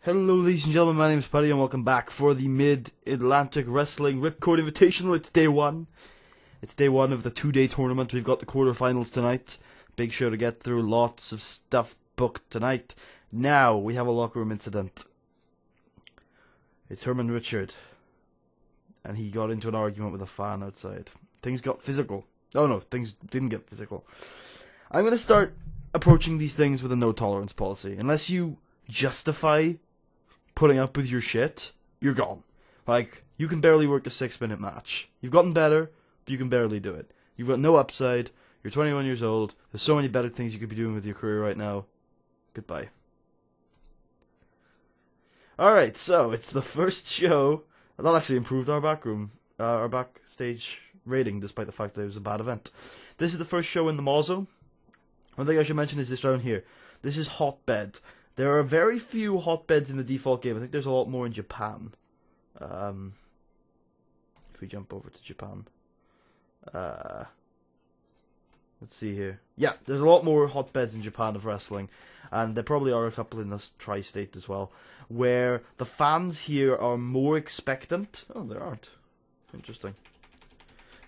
Hello ladies and gentlemen, my name is Paddy and welcome back for the Mid-Atlantic Wrestling Rip Chord Invitational. It's day one. It's day one of the 2-day tournament. We've got the quarterfinals tonight. Big show to get through, lots of stuff booked tonight. Now, we have a locker room incident. It's Herman Richard. And he got into an argument with a fan outside. Things got physical. Oh no, things didn't get physical. I'm going to start approaching these things with a no tolerance policy. Unless you justify putting up with your shit, you're gone. Like, you can barely work a 6-minute match. You've gotten better, but you can barely do it. You've got no upside, you're 21 years old, there's so many better things you could be doing with your career right now. Goodbye. Alright, so, it's the first show. That actually improved our our backstage rating, despite the fact that it was a bad event. This is the first show in the Mauzo. One thing I should mention is this down here. This is Hotbed. There are very few hotbeds in the default game. I think there's a lot more in Japan. If we jump over to Japan. Let's see here. Yeah, there's a lot more hotbeds in Japan of wrestling. And there probably are a couple in this tri-state as well. Where the fans here are more expectant. Oh, there aren't. Interesting.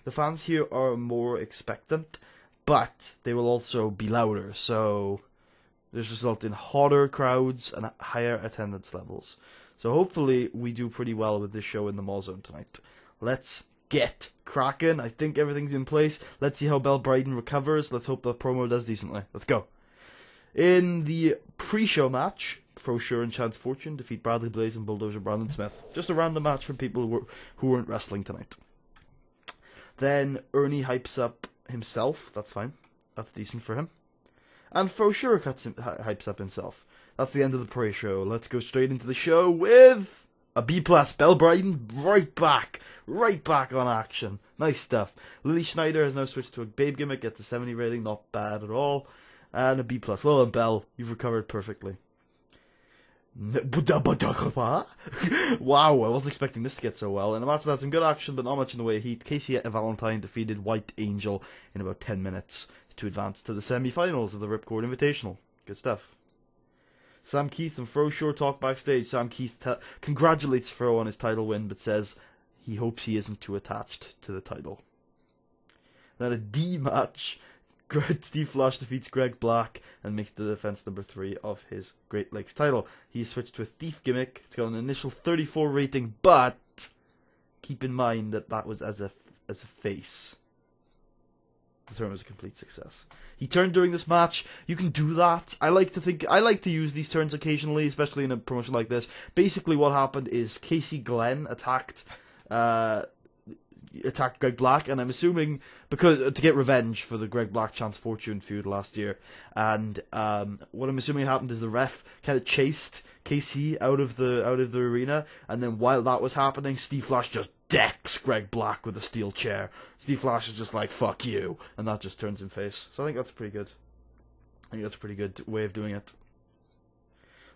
The fans here are more expectant. But they will also be louder. So this results in hotter crowds and higher attendance levels. So hopefully we do pretty well with this show in the Mall Zone tonight. Let's get cracking. I think everything's in place. Let's see how Belle Bryden recovers. Let's hope the promo does decently. Let's go. In the pre-show match, Frosure and Chance Fortune defeat Bradley Blaze and Bulldozer Brandon Smith. Just a random match for people who weren't wrestling tonight. Then Ernie hypes up himself. That's fine. That's decent for him. And Frosure hypes up himself. That's the end of the pre-show. Let's go straight into the show with a B+. Belle Bryden right back on action. Nice stuff. Lily Schneider has now switched to a babe gimmick, gets a 70 rating, not bad at all. And a B+. Well done, Belle. You've recovered perfectly. Wow, I wasn't expecting this to get so well. In a match that had some good action, but not much in the way of heat, Casey Valentine defeated White Angel in about 10 minutes to advance to the semi-finals of the Rip Chord Invitational. Good stuff. Sam Keith and Frosure talk backstage. Sam Keith congratulates Fro on his title win, but says he hopes he isn't too attached to the title. Then a D match. Steve Flash defeats Greg Black and makes the defense number 3 of his Great Lakes title. He switched to a thief gimmick. It's got an initial 34 rating, but keep in mind that was as a face. The turn was a complete success. He turned during this match. You can do that. I like to use these turns occasionally, especially in a promotion like this. Basically, what happened is Casey Glenn attacked Greg Black, and I'm assuming because to get revenge for the Greg Black Chance Fortune feud last year. And what I'm assuming happened is the ref kind of chased Casey out of the arena, and then while that was happening, Steve Flash just decks Greg Black with a steel chair. Steve Flash is just like, fuck you, and that just turns him face. So I think that's pretty good. I think that's a pretty good way of doing it.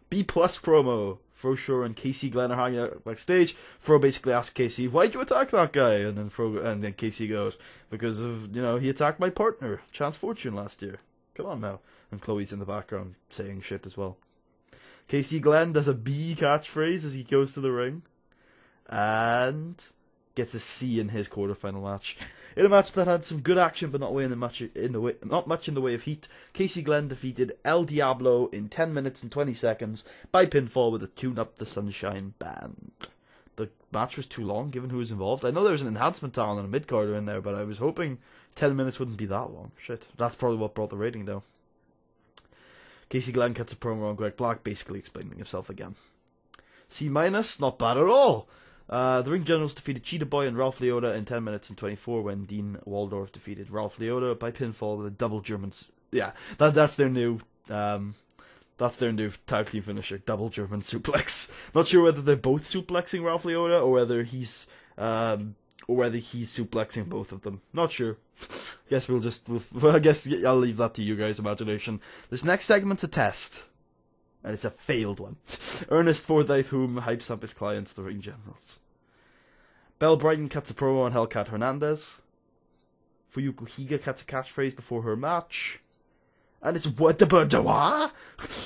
B+ promo. Frosure and Casey Glenn are hanging out backstage. Fro basically asks Casey, "Why'd you attack that guy?" And then Casey goes, "Because of, he attacked my partner, Chance Fortune, last year. Come on now." And Chloe's in the background saying shit as well. Casey Glenn does a B catchphrase as he goes to the ring. And gets a C in his quarterfinal match. In a match that had some good action, but not much in the way of heat, Casey Glenn defeated El Diablo in 10 minutes and 20 seconds by pinfall with a Tune Up the Sunshine band. The match was too long, given who was involved. I know there was an enhancement talent and a mid-carder in there, but I was hoping 10 minutes wouldn't be that long. Shit, that's probably what brought the rating down. Casey Glenn cuts a promo on Greg Black, basically explaining himself again. C-, not bad at all. The Ring Generals defeated Cheetah Boy and Ralph Leota in 10 minutes and 24 when Dean Waldorf defeated Ralph Leota by pinfall with a double German... Yeah, that's their new tag team finisher, double German suplex. Not sure whether they're both suplexing Ralph Leota or whether he's suplexing both of them. Not sure. I guess I'll leave that to you guys' imagination. This next segment's a test. And it's a failed one. Ernest Forsyth whom hypes up his clients, the Ring Generals. Belle Bryden cuts a promo on Hellcat Hernandez. Fuyuko Higa cuts a catchphrase before her match. And it's what the boudoir?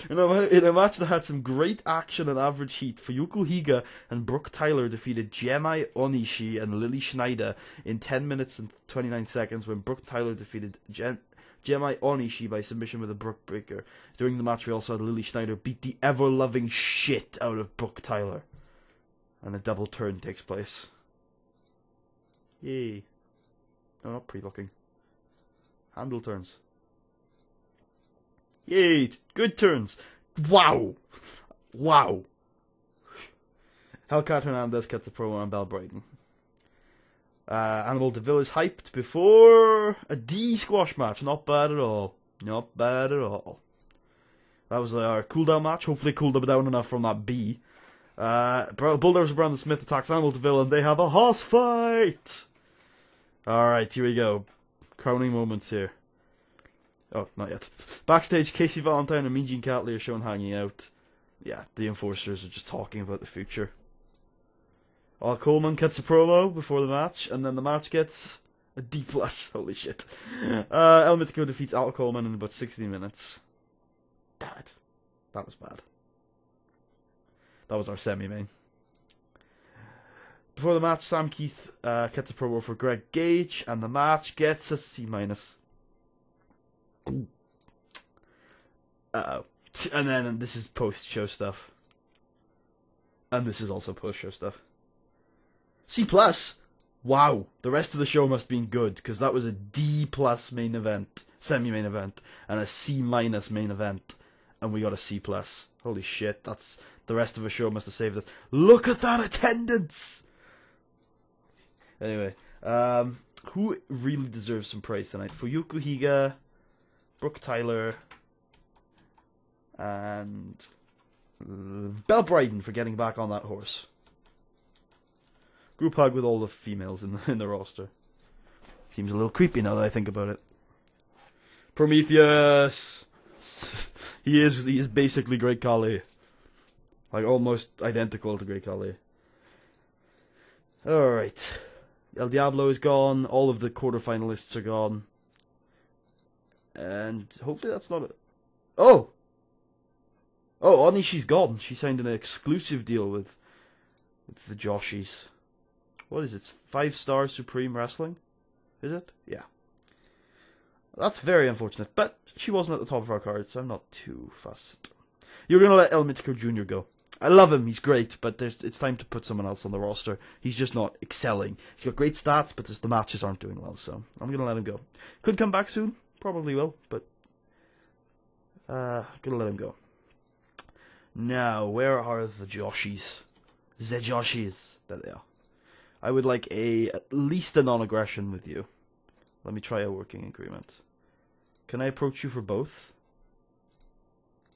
In a match that had some great action and average heat, Fuyuko Higa and Brooke Tyler defeated Jemai Onishi and Lily Schneider in 10 minutes and 29 seconds when Brooke Tyler defeated Jemai Onishi by submission with a Brooke Breaker. During the match, we also had Lily Schneider beat the ever-loving shit out of Brooke Tyler. And a double turn takes place. Yay. No, not pre-looking. Handle turns. Yay, good turns. Wow. Wow. Hellcat Hernandez gets a promo on Bell Brighton. Animal DeVille is hyped before a D squash match. Not bad at all. Not bad at all. That was our cooldown match. Hopefully cooled down enough from that B. Bulldozer Brandon Smith attacks Animal DeVille and they have a horse fight. Alright, here we go. Crowning moments here. Oh, not yet. Backstage, Casey Valentine and Mean Gene Catley are shown hanging out. Yeah, the enforcers are just talking about the future. Al Coleman gets a promo before the match, and then the match gets a D+. Holy shit. El Mitico defeats Al Coleman in about 60 minutes. Damn it. That was bad. That was our semi-main. Before the match, Sam Keith gets a promo for Greg Gage, and the match gets a C-. Uh-oh. And then this is post-show stuff. And this is also post-show stuff. C+. Wow. The rest of the show must have been good, because that was a D+ main event, semi-main event, and a C- main event. And we got a C+. Holy shit, that's... The rest of the show must have saved us. Look at that attendance! Anyway, who really deserves some praise tonight? Fuyuko Higa, Brooke Tyler, and Belle Bryden for getting back on that horse. Group hug with all the females in the roster. Seems a little creepy now that I think about it. Prometheus! He is basically Great Khali. Like, almost identical to Great Khali. Alright. El Diablo is gone. All of the quarterfinalists are gone. And hopefully that's not it. Oh! Oh, Onishi's gone. She signed an exclusive deal with the Joshies. What is it? 5-star Supreme Wrestling? Is it? Yeah. That's very unfortunate. But she wasn't at the top of our card, so I'm not too fussed. You're going to let El Mitico Jr. go. I love him, he's great, but it's time to put someone else on the roster. He's just not excelling. He's got great stats, but just the matches aren't doing well, so I'm going to let him go. Could come back soon, probably will, but going to let him go. Now, where are the Joshies? The Joshies. There they are. I would like at least a non-aggression with you. Let me try a working agreement. Can I approach you for both?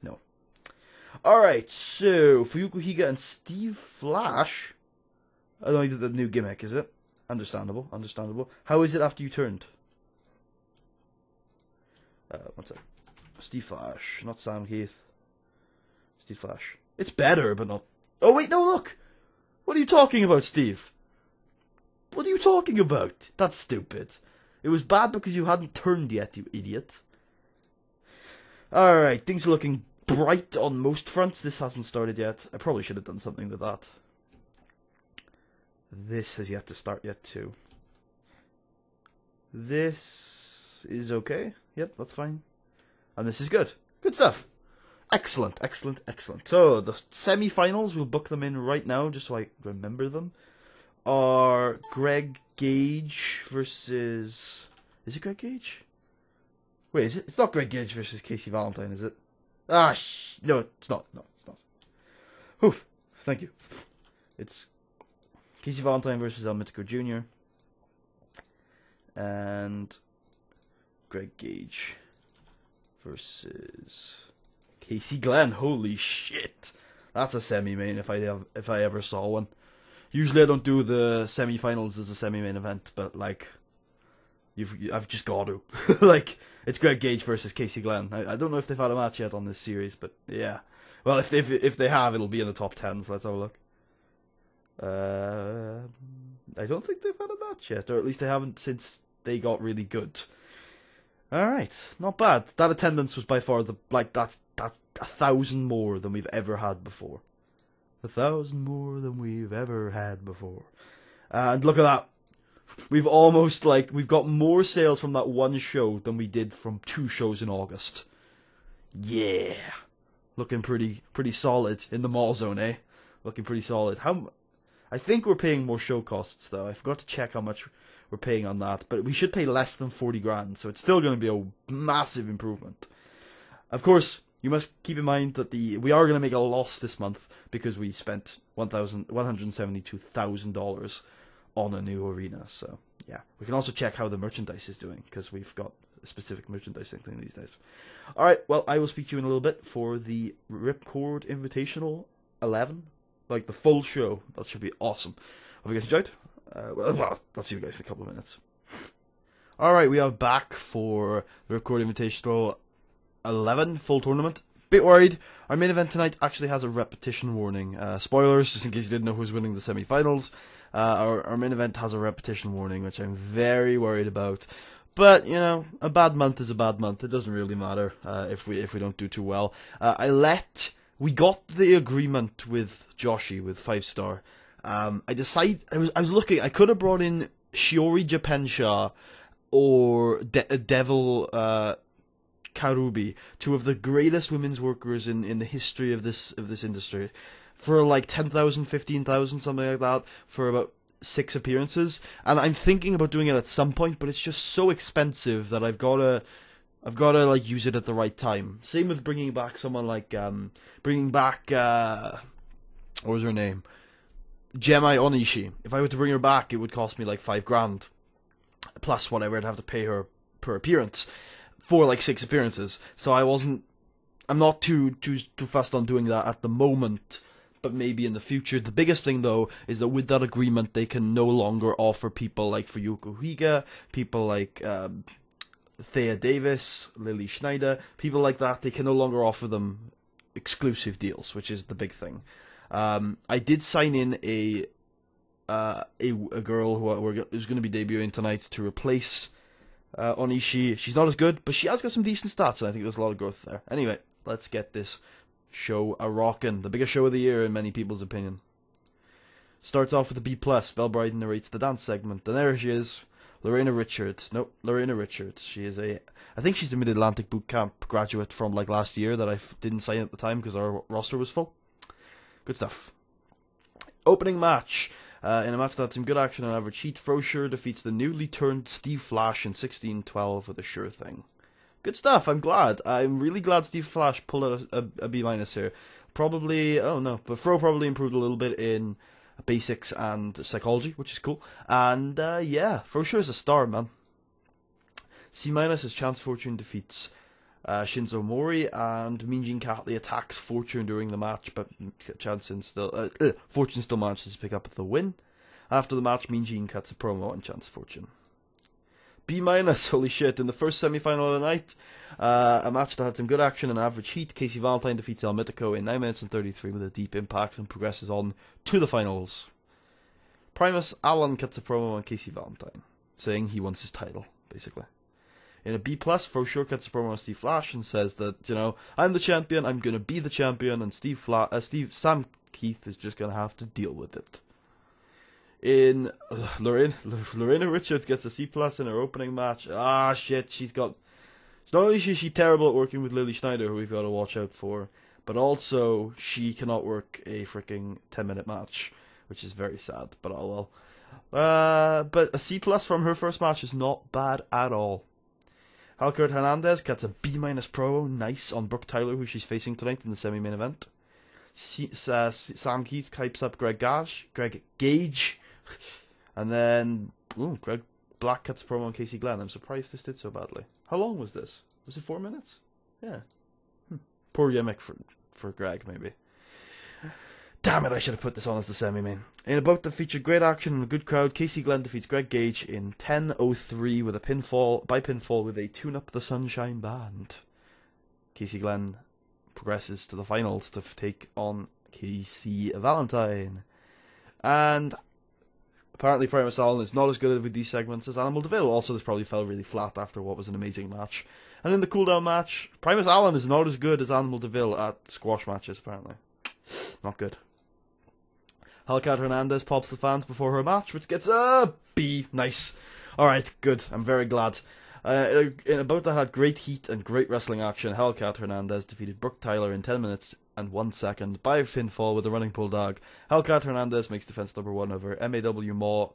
No. Alright, so, Fuyuko Higa and Steve Flash. I don't know, the new gimmick, is it? Understandable, understandable. How is it after you turned? One sec. Steve Flash, not Sam Keith. Steve Flash. It's better, but not... Oh, wait, no, look! What are you talking about, Steve? What are you talking about? That's stupid. It was bad because you hadn't turned yet, you idiot. Alright, things are looking bright on most fronts. This hasn't started yet. I probably should have done something with that. This has yet to start yet, too. This is okay. Yep, that's fine. And this is good. Good stuff. Excellent, excellent, excellent. So, the semi-finals, we'll book them in right now, just so I remember them, are Greg Gage versus... Is it Greg Gage? Wait, is it? It's not Greg Gage versus Casey Valentine, is it? Ah, no, it's not. No, it's not. Oof. Thank you. It's Casey Valentine versus El Mitico Jr. And Greg Gage versus Casey Glenn. Holy shit. That's a semi-main if I ever saw one. Usually I don't do the semi-finals as a semi-main event, but like I've just got to. Like, it's Greg Gage versus Casey Glenn. I don't know if they've had a match yet on this series, but yeah. Well, if they have, it'll be in the top 10, so let's have a look. I don't think they've had a match yet, or at least they haven't since they got really good. Alright, not bad. That attendance was by far that's 1,000 more than we've ever had before. 1,000 more than we've ever had before. And look at that. We've got more sales from that one show than we did from 2 shows in August. Yeah. Looking pretty solid in the mall zone, eh? Looking pretty solid. I think we're paying more show costs, though. I forgot to check how much we're paying on that. But we should pay less than 40 grand, so it's still going to be a massive improvement. Of course, you must keep in mind that we are going to make a loss this month because we spent $172,000 on a new arena. So, yeah. We can also check how the merchandise is doing, because we've got a specific merchandising thing these days. Alright, well, I will speak to you in a little bit for the Rip Chord Invitational 11. Like, the full show. That should be awesome. Hope you guys enjoyed. Well, I'll see you guys in a couple of minutes. Alright, we are back for the Rip Chord Invitational 11 full tournament. Bit worried. Our main event tonight actually has a repetition warning. Spoilers, just in case you didn't know who's winning the semi-finals. Our main event has a repetition warning, which I'm very worried about. But, you know, a bad month is a bad month. It doesn't really matter if we don't do too well. We got the agreement with Joshi, with 5-star. I was looking, I could have brought in Shiori Japensha or Devil Karubi, 2 of the greatest women's workers in the history of this industry, for like 10,000, 15,000, something like that, for about 6 appearances. And I'm thinking about doing it at some point, but it's just so expensive that I've gotta like use it at the right time. Same with bringing back someone like what was her name? Gemai Onishi. If I were to bring her back, it would cost me like 5 grand. Plus whatever I'd have to pay her per appearance for like 6 appearances. So I'm not too fussed on doing that at the moment, but maybe in the future. The biggest thing though is that with that agreement they can no longer offer people like Fuyuko Higa, people like Thea Davis, Lily Schneider, people like that. They can no longer offer them exclusive deals, which is the big thing. I did sign in a girl who's going to be debuting tonight to replace Onishi. She's not as good, but she has got some decent stats, and I think there's a lot of growth there. Anyway, let's get this show a-rockin'. The biggest show of the year in many people's opinion. Starts off with a B+. Belle Bride narrates the dance segment, and there she is, Lorena Richards. She is I think she's the Mid-Atlantic Boot Camp graduate from like last year that I didn't sign at the time because our roster was full. Good stuff. Opening match. In a match that had some good action on average heat, Frosure defeats the newly turned Steve Flash in 16-12 with a sure thing. Good stuff. I'm glad. I'm really glad Steve Flash pulled out a B- here. Probably, but Fro probably improved a little bit in basics and psychology, which is cool. And yeah, Frosure is a star, man. C- as Chance Fortune defeats Shinzo Mori, and Minjin Catley attacks Fortune during the match, but Fortune still manages to pick up the win. After the match, Minjin cuts a promo on Chance Fortune. B-, holy shit, in the first semi-final of the night, a match that had some good action and average heat, Casey Valentine defeats El Mitico in 9 minutes and 33 with a deep impact and progresses on to the finals. Primus Allen cuts a promo on Casey Valentine, saying he wants his title, basically. In a B+, Frosure cuts a promo on Steve Flash and says that, I'm the champion, I'm going to be the champion, and Sam Keith is just going to have to deal with it. In Lorena Richards gets a C+ in her opening match. Ah, shit, not only is she terrible at working with Lily Schneider, who we've got to watch out for, but also she cannot work a freaking 10-minute match, which is very sad, but oh well. But a C+ from her first match is not bad at all. Halkert Hernandez gets a B- promo, nice, on Brooke Tyler, who she's facing tonight in the semi-main event. Sam Keith hypes up Greg Gage, and then Greg Black cuts a promo on Casey Glenn. I'm surprised this did so badly. How long was this? Was it 4 minutes? Yeah. Poor gimmick for Greg, maybe. Damn it, I should have put this on as the semi-main. In a bout that featured great action and a good crowd, Casey Glenn defeats Greg Gage in 10:03 with a pinfall with a Tune Up the Sunshine Band. Casey Glenn progresses to the finals to take on Casey Valentine. And Apparently Primus Allen is not as good with these segments as Animal Deville. Also, this probably fell really flat after what was an amazing match. And in the cooldown match, Primus Allen is not as good as Animal Deville at squash matches, apparently. Not good. Hellcat Hernandez pops the fans before her match, which gets a B. Nice. Alright, good. I'm very glad. In about that had great heat and great wrestling action. Hellcat Hernandez defeated Brooke Tyler in 10 minutes and 1 second by pinfall with a running bulldog. Hellcat Hernandez makes defense number 1 of her MAW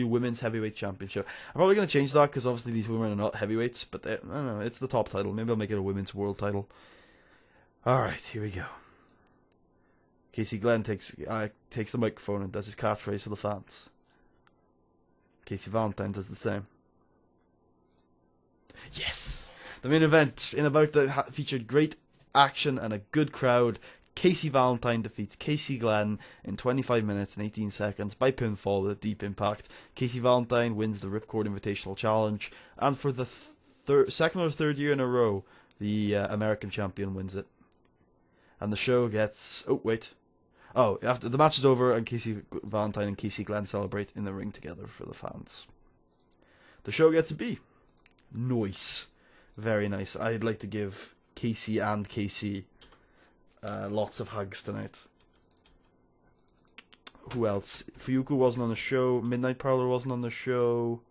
Women's Heavyweight Championship. I'm probably going to change that because obviously these women are not heavyweights, but I don't know, it's the top title. Maybe I'll make it a women's world title. Alright, here we go. Casey Glenn takes the microphone and does his catchphrase for the fans. Casey Valentine does the same. Yes! The main event in about that featured great action and a good crowd. Casey Valentine defeats Casey Glenn in 25 minutes and 18 seconds by pinfall with a deep impact. Casey Valentine wins the Rip Chord Invitational Challenge, and for the second or third year in a row, the American champion wins it. And the show gets... after the match is over, and Casey Valentine and Casey Glenn celebrate in the ring together for the fans. The show gets a B. Nice. Very nice. I'd like to give Casey and Casey lots of hugs tonight. Who else? Fuyuko wasn't on the show. Midnight Prowler wasn't on the show.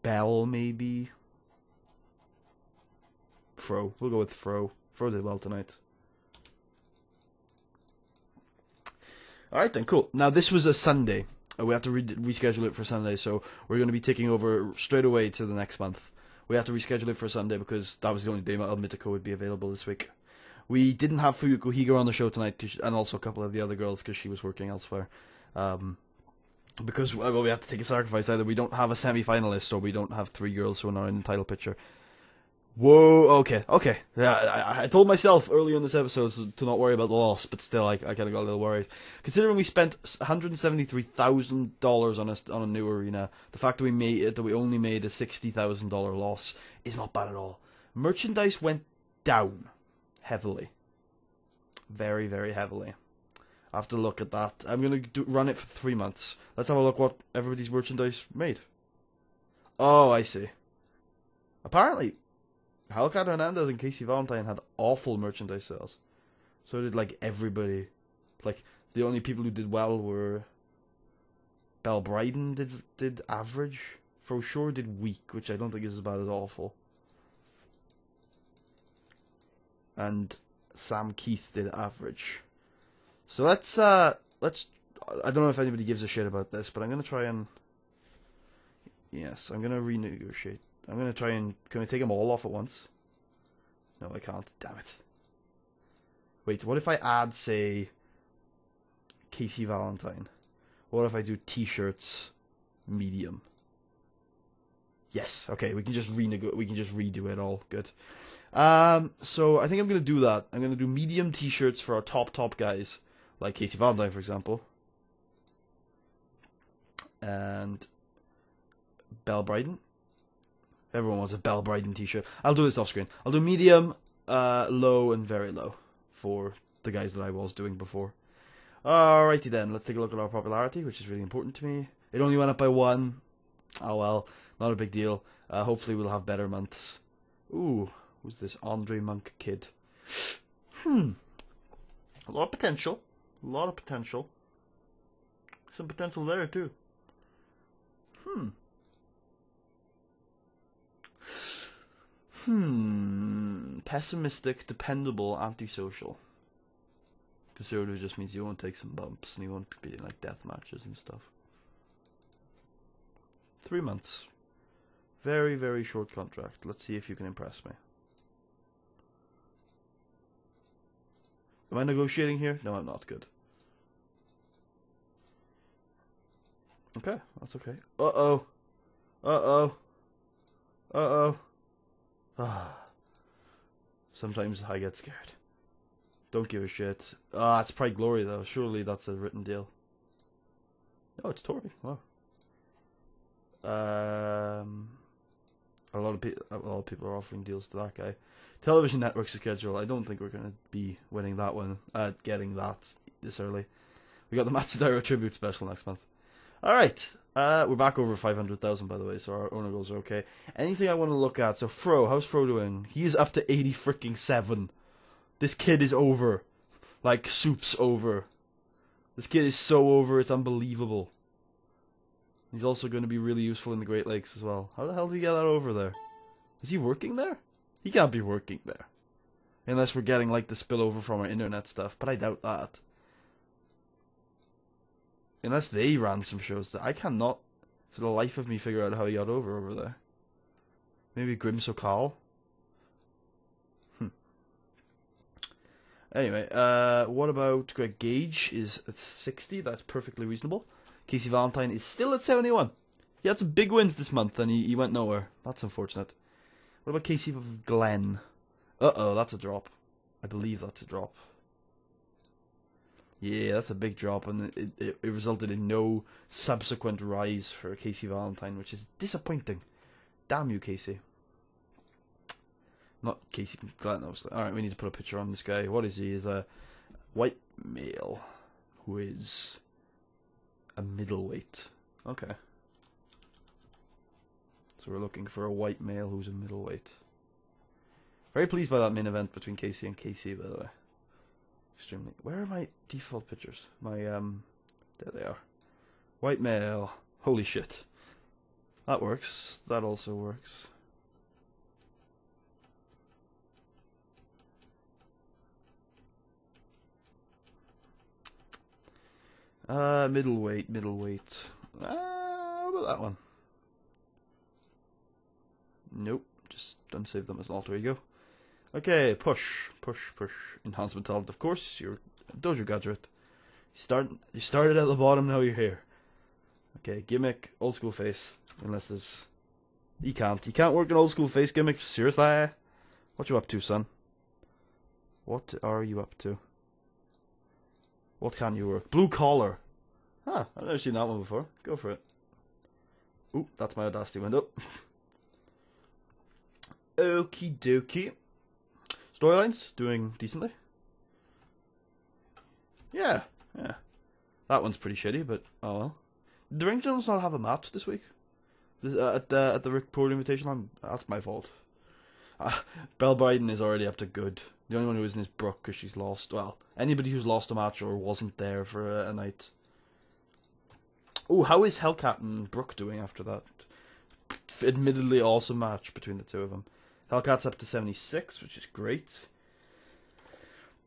Bell, maybe. Fro. We'll go with Fro. Fro did well tonight. Alright then, cool. Now this was a Sunday. We have to reschedule it for Sunday, so we're going to be taking over straight away to the next month. We have to reschedule it for Sunday because that was the only day El Mitico would be available this week. We didn't have Fuyuko Higa on the show tonight, and also a couple of the other girls because she was working elsewhere. Because we have to take a sacrifice. Either we don't have a semi-finalist or we don't have 3 girls who are not in the title picture. Whoa, okay. Yeah, I told myself earlier in this episode to not worry about the loss, but still, I kind of got a little worried. Considering we spent $173,000 on a new arena, the fact that we only made a $60,000 loss is not bad at all. Merchandise went down heavily, very, very heavily. I have to look at that. I'm gonna run it for 3 months. Let's have a look what everybody's merchandise made. Oh, I see. Apparently, Hellcat Hernandez and Casey Valentine had awful merchandise sales. So did, everybody. The only people who did well were... Belle Bryden did average. For sure did weak, which I don't think is as bad as awful. And Sam Keith did average. So let's... I don't know if anybody gives a shit about this, but I'm going to try and... Yes, I'm going to renegotiate. I'm going to try and... Can I take them all off at once? No, I can't. Damn it. Wait, what if I add, say, Casey Valentine? What if I do t-shirts medium? Yes, okay, we can just redo it all. Good. So I think I'm going to do that. I'm going to do medium t-shirts for our top guys, like Casey Valentine, for example. And Belle Bryden. Everyone wants a Belle Bryden t-shirt. I'll do this off screen. I'll do medium, low, and very low for the guys that I was doing before. Alrighty then, let's take a look at our popularity, which is really important to me. It only went up by 1. Oh well, not a big deal. Hopefully we'll have better months. Ooh, who's this Andre Monk kid? A lot of potential. A lot of potential. Some potential there too. Pessimistic, dependable, antisocial. Conservative just means you won't take some bumps and you won't be in death matches and stuff. 3 months. Very, very short contract. Let's see if you can impress me. Am I negotiating here? No, I'm not. Good. Okay, that's okay. Uh-oh. Sometimes I get scared. Don't give a shit. It's Pride Glory though. Surely that's a written deal. Oh, it's Tori. Wow. A lot of people are offering deals to that guy. Television network schedule. I don't think we're going to be winning that one. Getting that this early. We got the Matsudiro tribute special next month. Alright. We're back over 500,000, by the way, so our owner goals are okay. Anything I want to look at? So, Fro. How's Fro doing? He is up to 80-freaking-7. This kid is over. Like, Soup's over. This kid is so over, it's unbelievable. He's also going to be really useful in the Great Lakes as well. How the hell did he get that over there? Is he working there? He can't be working there. Unless we're getting, like, the spillover from our internet stuff, but I doubt that. Unless they ran some shows that I cannot, for the life of me, figure out how he got over there. Maybe Grim Sokal? Anyway, what about Greg Gage is at 60, that's perfectly reasonable. Casey Valentine is still at 71. He had some big wins this month and he went nowhere. That's unfortunate. What about Casey Glenn? Uh-oh, that's a drop. I believe that's a drop. Yeah, that's a big drop, and it resulted in no subsequent rise for Casey Valentine, which is disappointing. Damn you, Casey. Not Casey Glenn, obviously. Alright, we need to put a picture on this guy. What is he? He's a white male who is a middleweight. Okay. So we're looking for a white male who's a middleweight. Very pleased by that main event between Casey and Casey, by the way. Extremely. Where are my default pictures? My, there they are. White male. Holy shit. That works. That also works. Middleweight. How about that one? Nope. Just unsave them as an alter ego. Okay, push. Enhancement talent, of course. You're a dojo graduate. You started at the bottom, now you're here. Okay, gimmick, old school face. Unless there's... You can't work an old school face gimmick. Seriously? What you up to, son? What are you up to? What can you work? Blue collar. Huh, I've never seen that one before. Go for it. Ooh, that's my Audacity window. Okie dokie. Storylines doing decently. Yeah. That one's pretty shitty, but oh well. Did the Ring Journals not have a match this week? At the Rip Chord Invitational? That's my fault. Belle Bryden is already up to good. The only one who isn't is Brooke because she's lost. Well, anybody who's lost a match or wasn't there for a night. Oh, how is Hellcat and Brooke doing after that? Admittedly awesome match between the two of them. Hellcat's up to 76, which is great.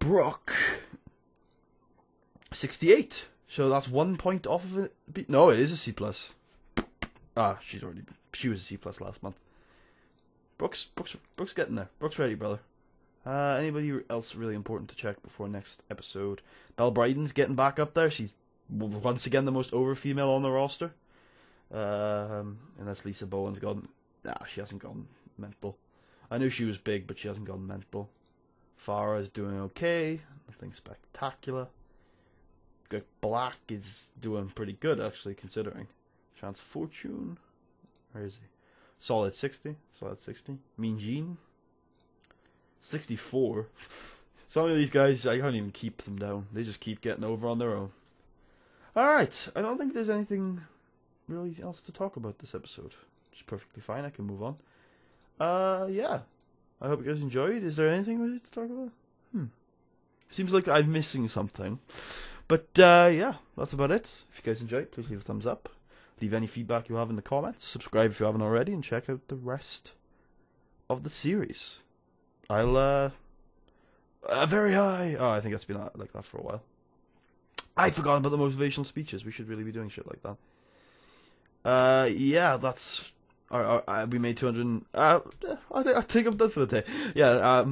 Brooke, 68. So that's 1 point off of it. No, it is a C+. She was a C+ last month. Brooke's getting there. Brooke's ready, brother. Anybody else really important to check before next episode? Belle Bryden's getting back up there. She's once again the most over female on the roster. Unless Lisa Bowen's gone... Nah, she hasn't gone mental. I knew she was big, but she hasn't gone mental. Farah's doing okay. Nothing spectacular. Good Black is doing pretty good, actually, considering. Chance Fortune. Where is he? Solid 60. Mean Gene. 64. Some of these guys, I can't even keep them down. They just keep getting over on their own. Alright, I don't think there's anything really else to talk about this episode. Which is perfectly fine, I can move on. Yeah. I hope you guys enjoyed. Is there anything we need to talk about? Seems like I'm missing something. But, yeah, that's about it. If you guys enjoyed, please leave a thumbs up. Leave any feedback you have in the comments. Subscribe if you haven't already, and check out the rest of the series. I'll, very high. Oh, I think it's been like that for a while. I forgot about the motivational speeches. We should really be doing shit like that. Yeah, that's... we made 200... I think I'm done for the day. Yeah,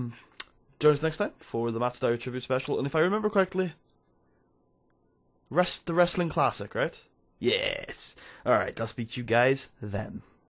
join us next time for the Matsudiro Tribute Special. And if I remember correctly... the Wrestling Classic, right? Yes. Alright, I'll speak to you guys then.